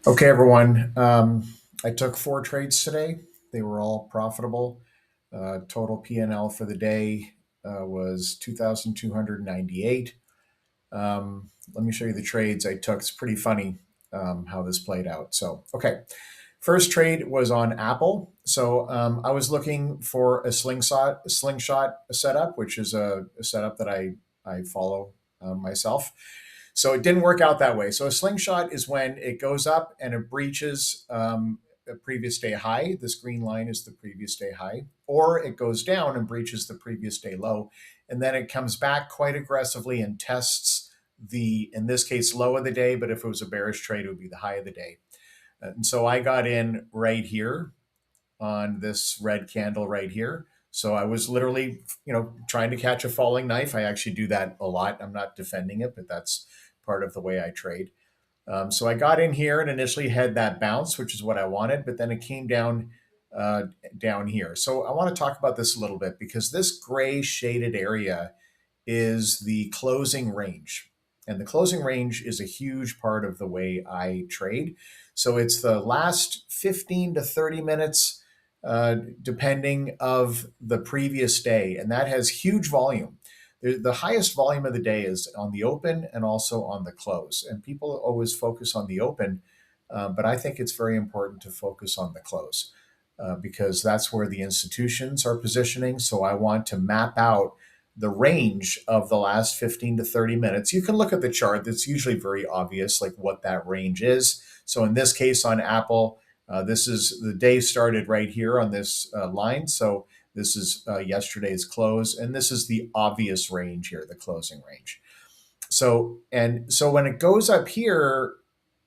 Okay, everyone. I took 4 trades today. They were all profitable. Total P&L for the day was 2,298. Let me show you the trades I took. It's pretty funny how this played out. So, okay. First trade was on Apple. So I was looking for a slingshot setup, which is a setup that I follow myself. So it didn't work out that way. So a slingshot is when it goes up and it breaches a previous day high. This green line is the previous day high, or it goes down and breaches the previous day low, and then it comes back quite aggressively and tests the, in this case, low of the day. But if it was a bearish trade, it would be the high of the day. And so I got in right here on this red candle right here. So I was literally, trying to catch a falling knife. I actually do that a lot. I'm not defending it, but that's part of the way I trade. So I got in here and initially had that bounce, which is what I wanted, but then it came uh, down here. So I want to talk about this a little bit because this gray shaded area is the closing range. And the closing range is a huge part of the way I trade. So it's the last 15 to 30 minutes, depending of the previous day. And that has huge volume. The highest volume of the day is on the open and also on the close. And people always focus on the open, but I think it's very important to focus on the close because that's where the institutions are positioning. So I want to map out the range of the last 15 to 30 minutes. You can look at the chart. That's usually very obvious, like what that range is. So in this case on Apple, this is the day started right here on this line. So this is yesterday's close, and this is the obvious range here, the closing range. So when it goes up here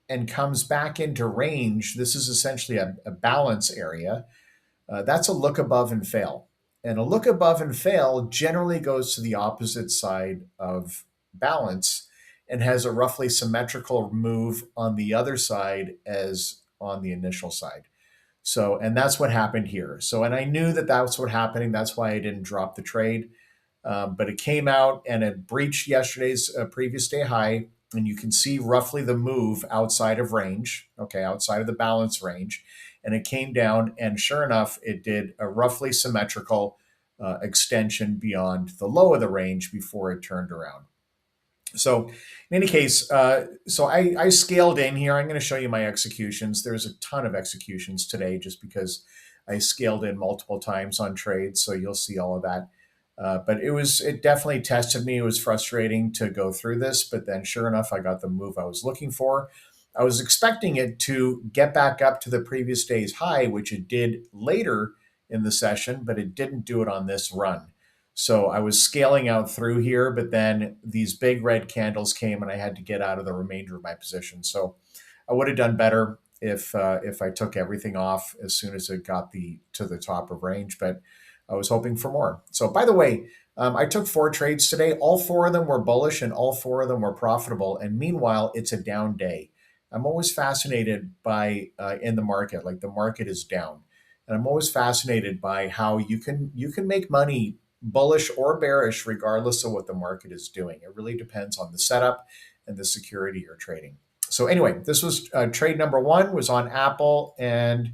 and comes back into range, this is essentially a balance area. That's a look above and fail. And a look above and fail generally goes to the opposite side of balance and has a roughly symmetrical move on the other side as on the initial side. So, and that's what happened here. So, and I knew that that's what happening. That's why I didn't drop the trade. But it came out and it breached yesterday's previous day high. And you can see roughly the move outside of range, okay, outside of the balance range. And it came down, and sure enough, it did a roughly symmetrical extension beyond the low of the range before it turned around. So, in any case, I scaled in here. I'm going to show you my executions. There's a ton of executions today just because I scaled in multiple times on trades. So you'll see all of that. But it definitely tested me. It was frustrating to go through this, but then sure enough, I got the move I was looking for. I was expecting it to get back up to the previous day's high, which it did later in the session, but it didn't do it on this run. So I was scaling out through here, but then these big red candles came and I had to get out of the remainder of my position. So I would have done better if I took everything off as soon as it got to the top of range, but I was hoping for more. So by the way, I took 4 trades today. All 4 of them were bullish and all 4 of them were profitable. And meanwhile, it's a down day. I'm always fascinated by in the market, like the market is down, and I'm always fascinated by how you can make money bullish or bearish regardless of what the market is doing. It really depends on the setup and the security you're trading. So anyway, this was trade number 1 was on Apple, and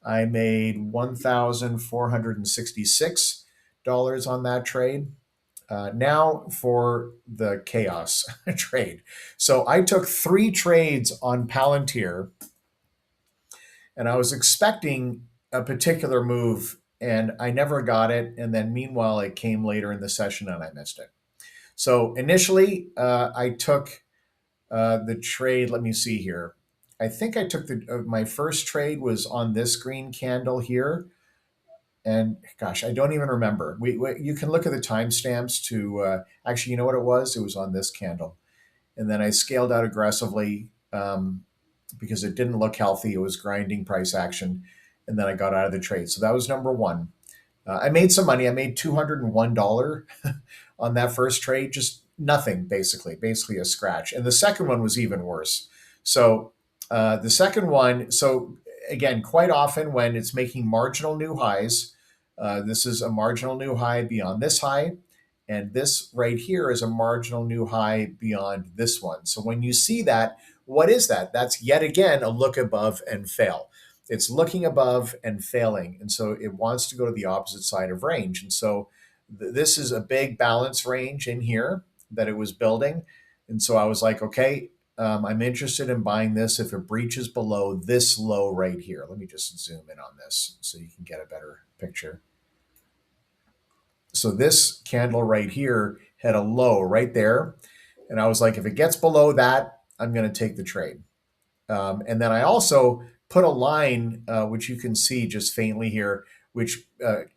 I made $1,466 on that trade. Now for the chaos trade. So I took 3 trades on Palantir, and I was expecting a particular move, and I never got it. And then meanwhile, it came later in the session, and I missed it. So initially, I took the trade. Let me see here. I think I took my first trade was on this green candle here, and gosh, I don't even remember. You can look at the timestamps to actually, you know what it was? It was on this candle, and then I scaled out aggressively because it didn't look healthy. It was grinding price action, and then I got out of the trade. So that was number 1. I made some money. I made $201 on that first trade, just nothing basically a scratch. And the second one was even worse. So the second one, so again, quite often when it's making marginal new highs, this is a marginal new high beyond this high. And this right here is a marginal new high beyond this one. So when you see that, what is that? That's yet again a look above and fail. It's looking above and failing. And so it wants to go to the opposite side of range. And so this is a big balance range in here that it was building. And so I was like, okay, I'm interested in buying this if it breaches below this low right here. Let me just zoom in on this so you can get a better picture. So this candle right here had a low right there. And I was like, if it gets below that, I'm going to take the trade. And then I also put a line, which you can see just faintly here, which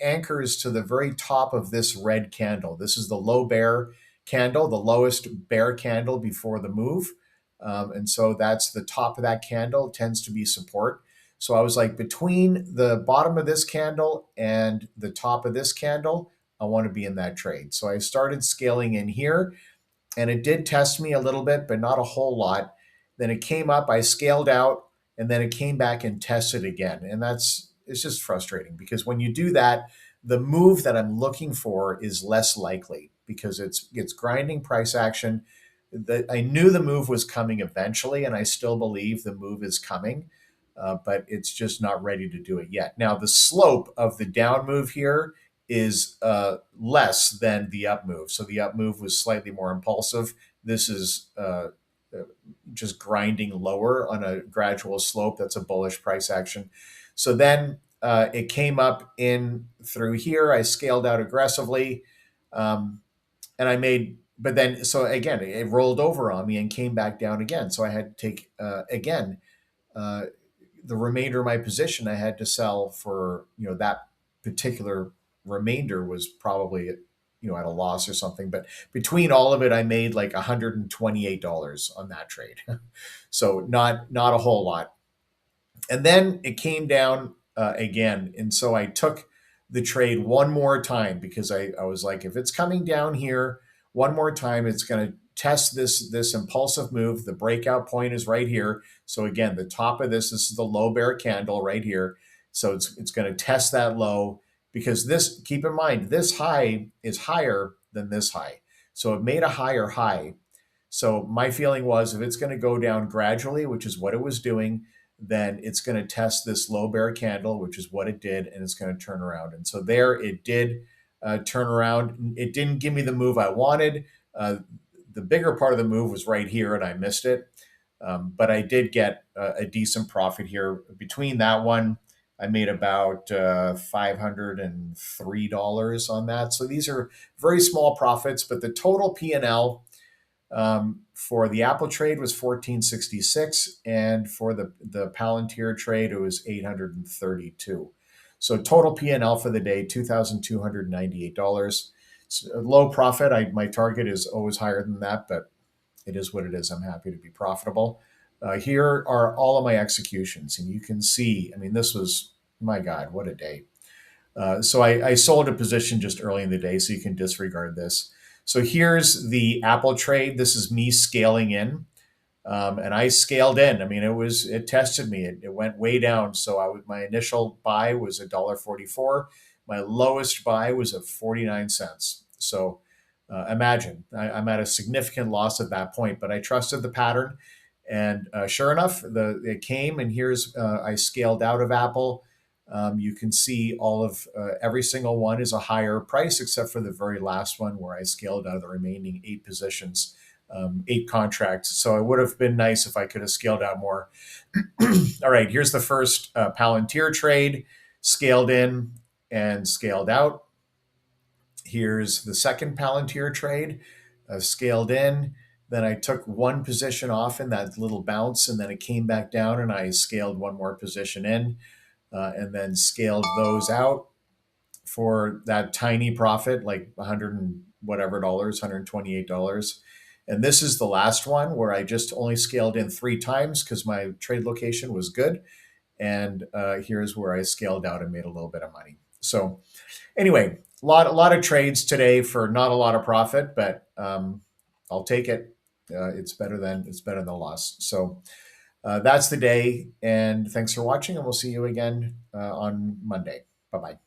anchors to the very top of this red candle. This is the low bear candle, the lowest bear candle before the move. And so that's the top of that candle, tends to be support. So I was like, between the bottom of this candle and the top of this candle, I want to be in that trade. So I started scaling in here, and it did test me a little bit, but not a whole lot. Then it came up, I scaled out, and then it came back and tested again. And it's just frustrating because when you do that, the move that I'm looking for is less likely because it's grinding price action. I knew the move was coming eventually, and I still believe the move is coming, but it's just not ready to do it yet. Now, the slope of the down move here is less than the up move. So the up move was slightly more impulsive. This is just grinding lower on a gradual slope. That's a bullish price action. So then it came up in through here. I scaled out aggressively, and I made. But then, so again, it rolled over on me and came back down again. So I had to take again the remainder of my position. I had to sell for that particular remainder was probably at a loss or something. But between all of it, I made like $128 on that trade. So not a whole lot. And then it came down again. And so I took the trade one more time because I was like, if it's coming down here one more time, it's going to test this impulsive move. The breakout point is right here. So again, the top of this is the low bear candle right here. So it's going to test that low because this, keep in mind, this high is higher than this high. So it made a higher high. So my feeling was if it's going to go down gradually, which is what it was doing, then it's going to test this low bear candle, which is what it did, and it's going to turn around. And so there it did turn around. It didn't give me the move I wanted. The bigger part of the move was right here, and I missed it. But I did get a decent profit here. Between that one, I made about $503 on that. So these are very small profits, but the total P&L for the Apple trade was 1466, and for the Palantir trade it was 832. So total P&L for the day $2,298. It's a low profit. My target is always higher than that, but it is what it is. I'm happy to be profitable. Here are all of my executions, and you can see. I mean, this was, my God, what a day. So I sold a position just early in the day, so you can disregard this. So here's the Apple trade. This is me scaling in, and I scaled in. I mean, it tested me. It went way down. So my initial buy was $1.44. My lowest buy was at 49 cents. So imagine I'm at a significant loss at that point, but I trusted the pattern, and sure enough, it came. And here's I scaled out of Apple. You can see all of every single one is a higher price, except for the very last one where I scaled out of the remaining 8 positions, 8 contracts. So it would have been nice if I could have scaled out more. All right, here's the first Palantir trade, scaled in and scaled out. Here's the second Palantir trade, scaled in. Then I took one position off in that little bounce, and then it came back down, and I scaled one more position in. And then scaled those out for that tiny profit, like 100 and whatever dollars, $128. And this is the last one where I just only scaled in 3 times because my trade location was good. And here's where I scaled out and made a little bit of money. So anyway, a lot of trades today for not a lot of profit, but I'll take it. It's better than the loss. So that's the day, and thanks for watching, and we'll see you again on Monday. Bye-bye.